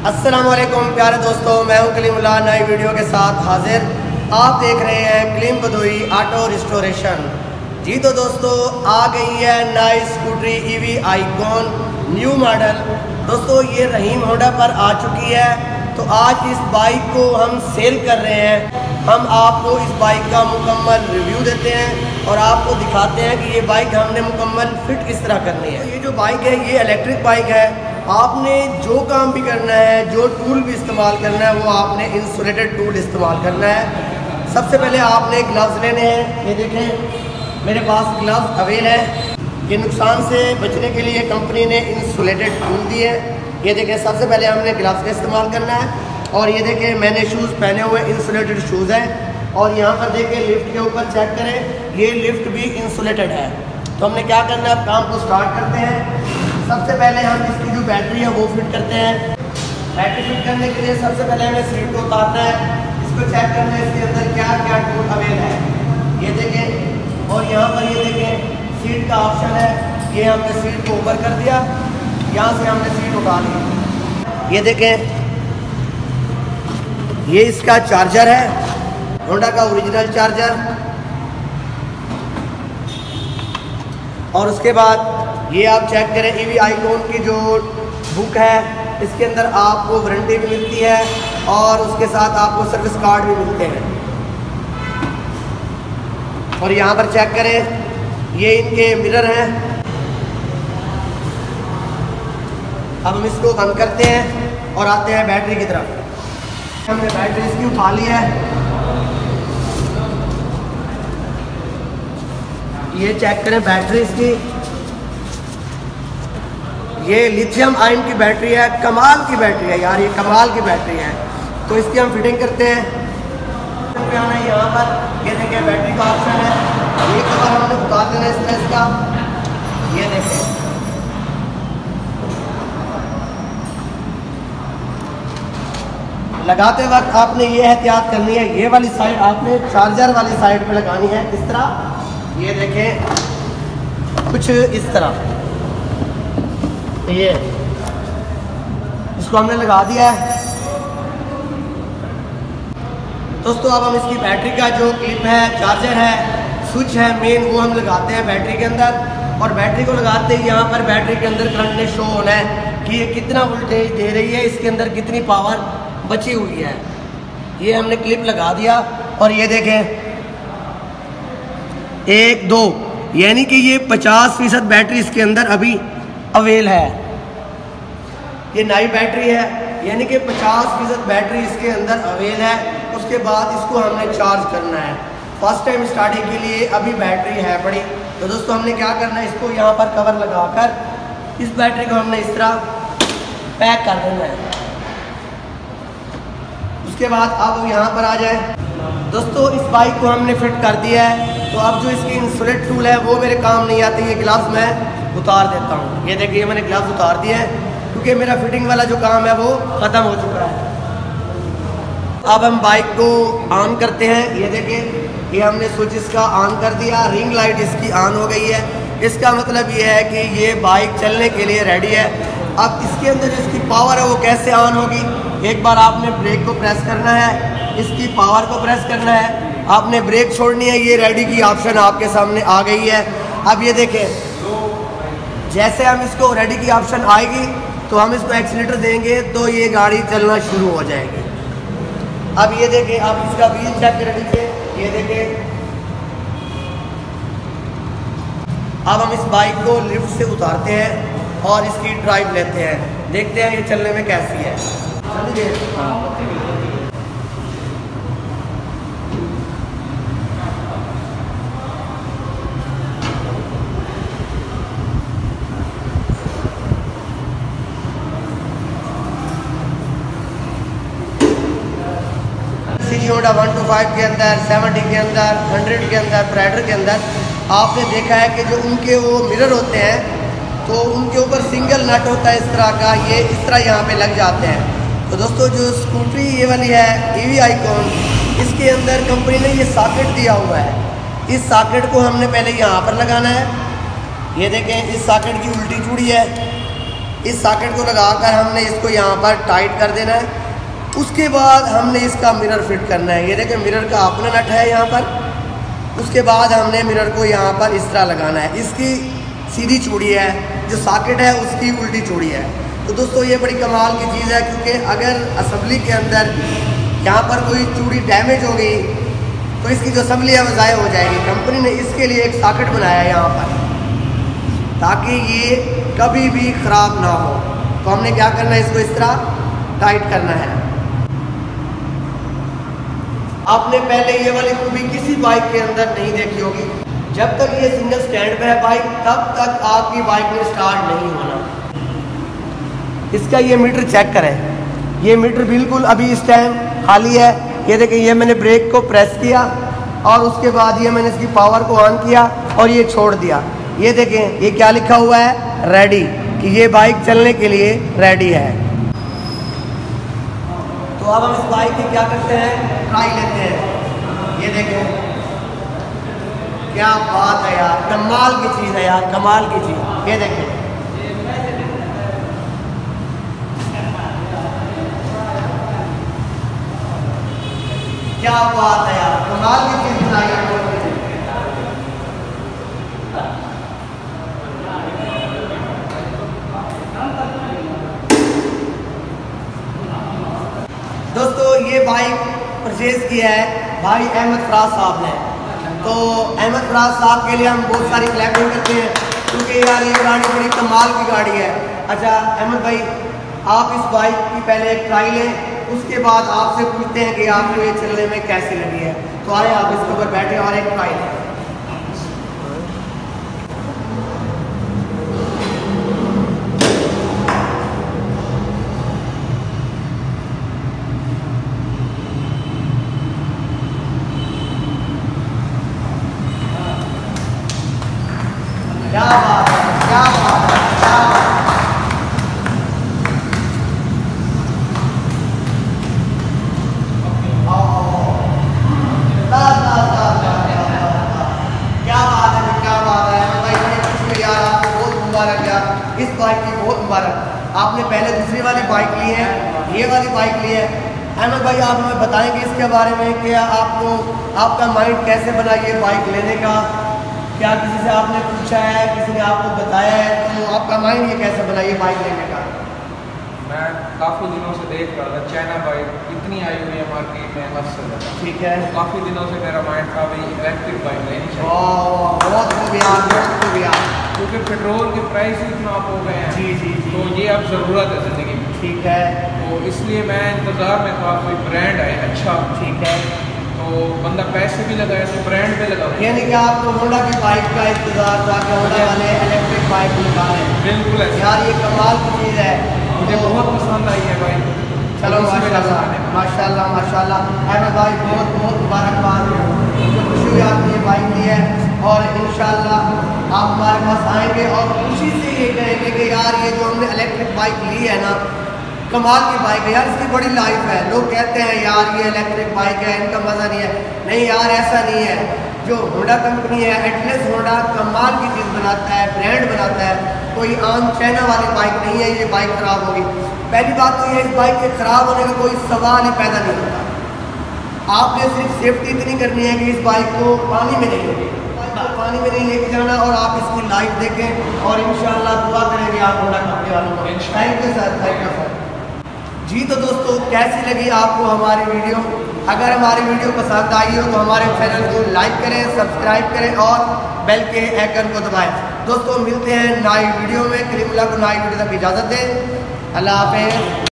अस्सलाम वालेकुम प्यारे दोस्तों, मैं हूं कलीमुल्लाह नई वीडियो के साथ हाजिर। आप देख रहे हैं क्लीम बदोई ऑटो रिस्टोरेशन। जी तो दोस्तों, आ गई है नई स्कूटरी ईवी आइकॉन न्यू मॉडल। दोस्तों ये रहीम होंडा पर आ चुकी है। तो आज इस बाइक को हम सेल कर रहे हैं। हम आपको इस बाइक का मुकम्मल रिव्यू देते हैं और आपको दिखाते हैं कि ये बाइक हमने मुकम्मल फिट किस तरह करनी है। तो ये जो बाइक है ये इलेक्ट्रिक बाइक है। आपने जो काम भी करना है, जो टूल भी इस्तेमाल करना है, वो आपने इंसुलेटेड टूल इस्तेमाल करना है। सबसे पहले आपने ग्लव्स लेने हैं। ये देखें मेरे पास ग्लव्स अवेल है। ये नुकसान से बचने के लिए कंपनी ने इंसुलेटेड टूल दिए। ये देखें सबसे पहले हमने ग्लव्स का इस्तेमाल करना है। और ये देखें मैंने शूज़ पहने हुए इंसुलेटेड शूज़ हैं। और यहाँ पर देखें लिफ्ट के ऊपर चेक करें, ये लिफ्ट भी इंसुलेटेड है। तो हमने क्या करना है, अब काम को स्टार्ट करते हैं। सबसे पहले हम इसकी जो बैटरी है वो फिट करते हैं। बैटरी फिट करने के लिए सबसे पहले हमें सीट को उतारना है। इसको चेक करना है इसके अंदर क्या क्या टूल अवेल है। ये देखें और यहाँ पर ये देखें सीट का ऑप्शन है। ये हमने सीट को ऊपर कर दिया, यहाँ से हमने सीट उठा ली। ये देखें ये इसका चार्जर है, होंडा का ओरिजिनल चार्जर। और उसके बाद ये आप चेक करें ईवी आइकॉन की जो बुक है, इसके अंदर आपको वारंटी भी मिलती है और उसके साथ आपको सर्विस कार्ड भी मिलते हैं। और यहाँ पर चेक करें ये इनके मिरर हैं। अब हम इसको बंद करते हैं और आते हैं बैटरी की तरफ। हमने बैटरी इसकी उठा ली है। ये चेक करें बैटरी इसकी, ये लिथियम आयन की बैटरी है। कमाल की बैटरी है यार, ये कमाल की बैटरी है। तो इसकी हम फिटिंग करते हैं। हमें यहाँ पर ये देखिए बैटरी का ऑप्शन है। ये कवर हमने उतार देना है इसका। ये देखें लगाते वक्त आपने ये एहतियात करनी है, ये वाली साइड आपने चार्जर वाली साइड पे लगानी है इस तरह। ये देखें कुछ इस तरह, ये इसको हमने लगा दिया है। दोस्तों अब हम इसकी बैटरी का जो क्लिप है, चार्जर है, स्विच है मेन, वो हम लगाते हैं बैटरी के अंदर। और बैटरी को लगाते ही यहाँ पर बैटरी के अंदर करंट ने शो होना है कि ये कितना वोल्टेज दे रही है, इसके अंदर कितनी पावर बची हुई है। ये हमने क्लिप लगा दिया और ये देखें 1 2 यानी कि ये 50% बैटरी इसके अंदर अभी अवेल है। ये नई बैटरी है यानी कि 50% बैटरी इसके अंदर अवेल है। उसके बाद इसको हमने चार्ज करना है। फर्स्ट टाइम स्टार्टिंग के लिए अभी बैटरी है पड़ी। तो दोस्तों हमने क्या करना है, इसको यहाँ पर कवर लगाकर इस बैटरी को हमने इस तरह पैक कर देना है। उसके बाद अब यहाँ पर आ जाए। दोस्तों इस बाइक को हमने फिट कर दिया है। तो अब जो इसकी इंसुलेट टूल है वो मेरे काम नहीं आती। ये ग्लव्स मैं उतार देता हूँ। ये देखिए मैंने ग्लव्स उतार दिए हैं क्योंकि मेरा फिटिंग वाला जो काम है वो ख़त्म हो चुका है। अब हम बाइक को ऑन करते हैं। ये देखिए ये हमने स्विच इसका ऑन कर दिया, रिंग लाइट इसकी ऑन हो गई है। इसका मतलब ये है कि ये बाइक चलने के लिए रेडी है। अब इसके अंदर जो इसकी पावर है वो कैसे ऑन होगी, एक बार आपने ब्रेक को प्रेस करना है, इसकी पावर को प्रेस करना है, आपने ब्रेक छोड़नी है। ये रेडी की ऑप्शन आपके सामने आ गई है। अब ये देखें जैसे हम इसको रेडी की ऑप्शन आएगी तो हम इसको एक्सीलेटर देंगे तो ये गाड़ी चलना शुरू हो जाएगी। अब ये देखें आप इसका व्हील चेक कर लीजिए। ये देखें अब हम इस बाइक को लिफ्ट से उतारते हैं और इसकी ड्राइव लेते हैं, देखते हैं ये चलने में कैसी है। होंडा 125 के अंदर, 70 के अंदर, 100 के अंदर, प्राइडर के अंदर आपने देखा है कि जो उनके वो मिरर होते हैं तो उनके ऊपर सिंगल नट होता है इस तरह का, ये इस तरह यहाँ पे लग जाते हैं। तो दोस्तों जो स्कूटरी ये वाली है ईवी आइकॉन, इसके अंदर कंपनी ने ये सॉकेट दिया हुआ है। इस सॉकेट को हमने पहले यहाँ पर लगाना है। ये देखें इस सॉकेट की उल्टी जुड़ी है, इस सॉकेट को लगाकर हमने इसको यहाँ पर टाइट कर देना है। उसके बाद हमने इसका मिरर फिट करना है। ये देखें मिरर का अपना नट है यहाँ पर। उसके बाद हमने मिरर को यहाँ पर इस तरह लगाना है। इसकी सीधी चूड़ी है, जो सॉकेट है उसकी उल्टी चूड़ी है। तो दोस्तों ये बड़ी कमाल की चीज़ है, क्योंकि अगर असम्बली के अंदर यहाँ पर कोई चूड़ी डैमेज हो गई तो इसकी जो असम्बली है वो ज़ाया हो जाएगी। कंपनी ने इसके लिए एक सॉकेट बनाया है यहाँ पर, ताकि ये कभी भी ख़राब ना हो। तो हमने क्या करना है, इसको इस तरह टाइट करना है। आपने पहले ये वाली खूबी किसी बाइक के अंदर नहीं देखी होगी। जब तक ये सिंगल स्टैंड पे है बाइक, तब तक आपकी बाइक में स्टार्ट नहीं होना। इसका ये मीटर चेक करें, ये मीटर बिल्कुल अभी इस टाइम खाली है। ये देखें, ये मैंने ब्रेक को प्रेस किया और उसके बाद ये मैंने इसकी पावर को ऑन किया और ये छोड़ दिया। ये देखें, ये क्या लिखा हुआ है, रेडी, कि ये बाइक चलने के लिए रेडी है। तो अब हम इस बाइक की क्या करते हैं, ट्राई लेते हैं। ये देखें, क्या बात है यार, कमाल की चीज़ है यार, कमाल की चीज़। ये देखें, क्या बात है यार, कमाल की चीज़ बनाई है। दोस्तों ये बाइक परचेज किया है भाई अहमद फराज साहब ने। तो अहमद फराज साहब के लिए हम बहुत सारी क्लैपिंग करते हैं, क्योंकि यार ये गाड़ी बड़ी कमाल की गाड़ी है। अच्छा अहमद भाई, आप इस बाइक की पहले एक ट्राई लें, उसके बाद आपसे पूछते हैं कि आपको ये चलने में कैसी लगी है। तो आए आप इसके ऊपर बैठे और एक ट्राई लें। क्या बात है, क्या बात है, क्या बात है। इस बाइक की बहुत मुबारक। आपने पहले दूसरी वाली बाइक ली है, ये वाली बाइक ली है। अहमद भाई आप हमें बताएंगे इसके बारे में कि आपको आपका माइंड कैसे बना ये बाइक लेने का? क्या किसी से आपने पूछा है, किसी ने आपको बताया है? तो आपका माइंड ये कैसे बना ये बाइक लेने का? मैं काफ़ी दिनों से देख रहा था चाइना बाइक इतनी आई हुई है मार्केट में, हद से ज़्यादा। ठीक है, तो काफ़ी दिनों से मेरा माइंड था भाई इलेक्ट्रिक बाइक लेनी चाहिए। बहुत खूबिया, बहुत खूबिया। क्योंकि पेट्रोल के प्राइस ही इतना अप हो गए हैं। जी जी जी। तो ये अब ज़रूरत है ज़िंदगी में। ठीक है। तो इसलिए मैं इंतज़ार में था कोई ब्रांड आए अच्छा। ठीक है। तो बंदा पैसे भी लगाए तो ब्रांड पे लगा। यानी कि आपको होंडा की बाइक का इंतजार था कि होंडा वाले इलेक्ट्रिक बाइक निकालें। बिल्कुल है यार, ये कमाल की चीज़ है, मुझे बहुत पसंद आई है भाई। चलो माशाल्लाह माशाल्लाह माशाल्लाह। अहमद भाई बहुत बहुत मुबारकबाद, मुझे खुशी हुई आपने ये बाइक ली है और इंशाल्लाह आप हमारे पास आएंगे और खुशी से ये कहेंगे कि यार ये जो हमने इलेक्ट्रिक बाइक ली है ना, कमाल की बाइक है यार, इसकी बड़ी लाइफ है। लोग कहते हैं यार ये इलेक्ट्रिक बाइक है, इनका मज़ा नहीं है। नहीं यार, ऐसा नहीं है। जो होंडा कंपनी है, एटलस होंडा कमाल की चीज़ बनाता है, ब्रांड बनाता है। कोई आम चाइना वाली बाइक नहीं है ये बाइक ख़राब होगी। पहली बात तो ये, इस बाइक के ख़राब होने का कोई सवाल ही पैदा नहीं होता। आपने सिर्फ सेफ्टी इतनी करनी है कि इस बाइक को पानी में नहीं पानी में नहीं लेके जाना, और आप इसकी लाइफ देखें और इंशाल्लाह दुआ करेंगे आप होंडा कंपनी वालों को। Thank you sir, thank you sir. जी तो दोस्तों, कैसी लगी आपको हमारी वीडियो? अगर हमारी वीडियो पसंद आई हो तो हमारे चैनल को लाइक करें, सब्सक्राइब करें और बेल के आइकन को दबाएं। दोस्तों मिलते हैं नई वीडियो में। कलीमुल्लाह को नई वीडियो तक इजाज़त दें। अल्लाह हाफ़िज़।